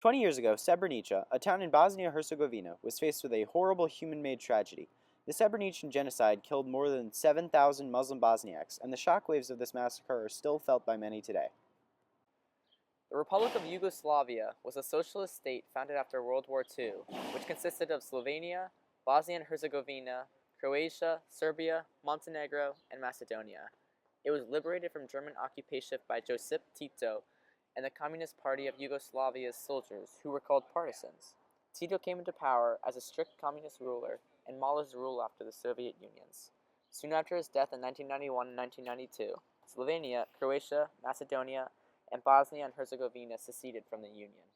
20 years ago, Srebrenica, a town in Bosnia-Herzegovina, was faced with a horrible human-made tragedy. The Srebrenican Genocide killed more than 7,000 Muslim Bosniaks, and the shockwaves of this massacre are still felt by many today. The Republic of Yugoslavia was a socialist state founded after World War II, which consisted of Slovenia, Bosnia and Herzegovina, Croatia, Serbia, Montenegro, and Macedonia. It was liberated from German occupation by Josip Tito and the Communist Party of Yugoslavia's soldiers, who were called partisans. Tito came into power as a strict communist ruler and demolished rule after the Soviet Unions. Soon after his death in 1991 and 1992, Slovenia, Croatia, Macedonia, and Bosnia and Herzegovina seceded from the Union.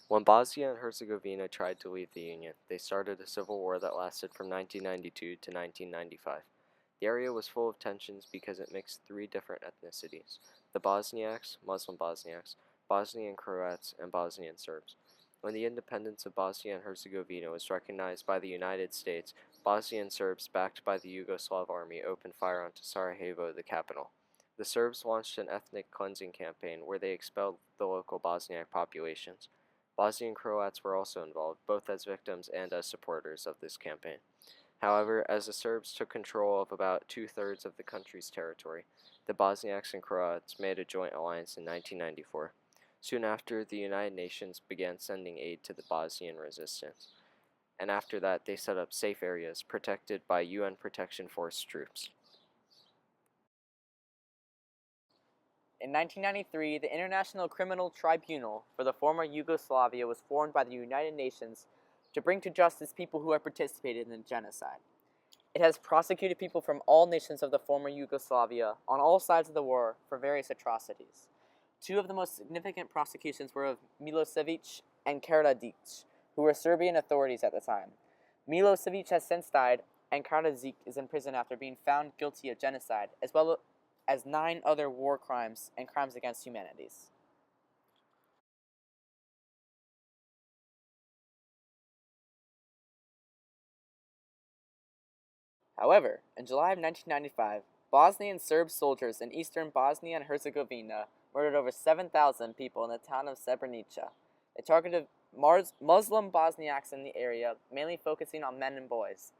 When Bosnia and Herzegovina tried to leave the Union, they started a civil war that lasted from 1992 to 1995. The area was full of tensions because it mixed three different ethnicities: the Bosniaks, Muslim Bosniaks, Bosnian Croats, and Bosnian Serbs. When the independence of Bosnia and Herzegovina was recognized by the United States, Bosnian Serbs, backed by the Yugoslav army, opened fire onto Sarajevo, the capital. The Serbs launched an ethnic cleansing campaign where they expelled the local Bosniak populations. Bosnian Croats were also involved, both as victims and as supporters of this campaign. However, as the Serbs took control of about two-thirds of the country's territory, the Bosniaks and Croats made a joint alliance in 1994. Soon after, the United Nations began sending aid to the Bosnian resistance, and after that they set up safe areas protected by UN Protection Force troops. In 1993, the International Criminal Tribunal for the former Yugoslavia was formed by the United Nations to bring to justice people who have participated in the genocide. It has prosecuted people from all nations of the former Yugoslavia on all sides of the war for various atrocities. Two of the most significant prosecutions were of Milosevic and Karadzic, who were Serbian authorities at the time. Milosevic has since died, and Karadzic is in prison after being found guilty of genocide, as well as 9 other war crimes and crimes against humanity. However, in July of 1995, Bosnian Serb soldiers in eastern Bosnia and Herzegovina murdered over 7,000 people in the town of Srebrenica. They targeted Muslim Bosniaks in the area, mainly focusing on men and boys.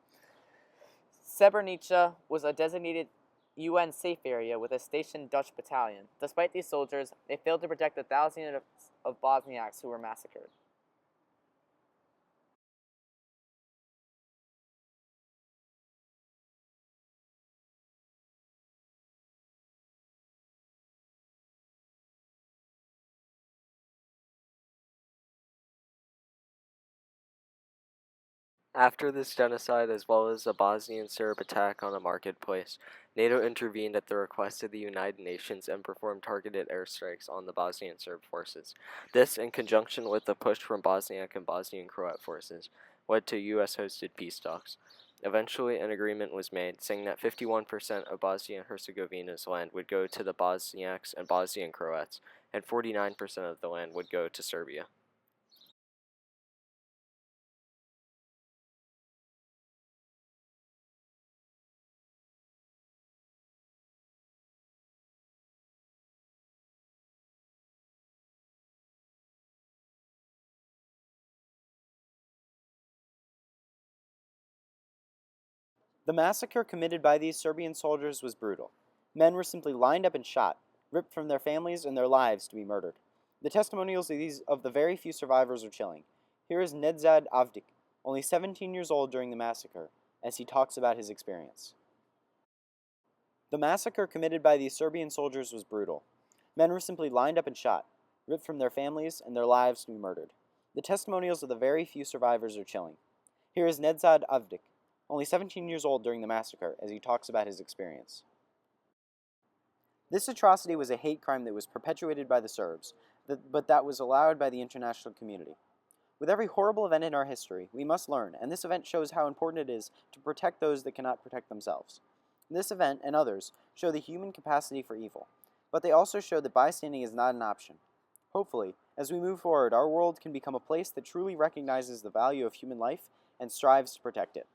Srebrenica was a designated UN safe area with a stationed Dutch battalion. Despite these soldiers, they failed to protect the thousands of Bosniaks who were massacred. After this genocide, as well as a Bosnian Serb attack on a marketplace, NATO intervened at the request of the United Nations and performed targeted airstrikes on the Bosnian Serb forces. This, in conjunction with the push from Bosniak and Bosnian Croat forces, led to U.S.-hosted peace talks. Eventually, an agreement was made, saying that 51% of Bosnia and Herzegovina's land would go to the Bosniaks and Bosnian Croats, and 49% of the land would go to Serbia. The massacre committed by these Serbian soldiers was brutal. Men were simply lined up and shot, ripped from their families and their lives to be murdered. The testimonials of the very few survivors are chilling. Here is Nedzad Avdik, only 17 years old during the massacre, as he talks about his experience. The massacre committed by these Serbian soldiers was brutal. Men were simply lined up and shot, ripped from their families and their lives to be murdered. The testimonials of the very few survivors are chilling. Here is Nedzad Avdik, only 17 years old during the massacre, as he talks about his experience. This atrocity was a hate crime that was perpetuated by the Serbs, but that was allowed by the international community. With every horrible event in our history, we must learn, and this event shows how important it is to protect those that cannot protect themselves. This event, and others, show the human capacity for evil, but they also show that bystanding is not an option. Hopefully, as we move forward, our world can become a place that truly recognizes the value of human life and strives to protect it.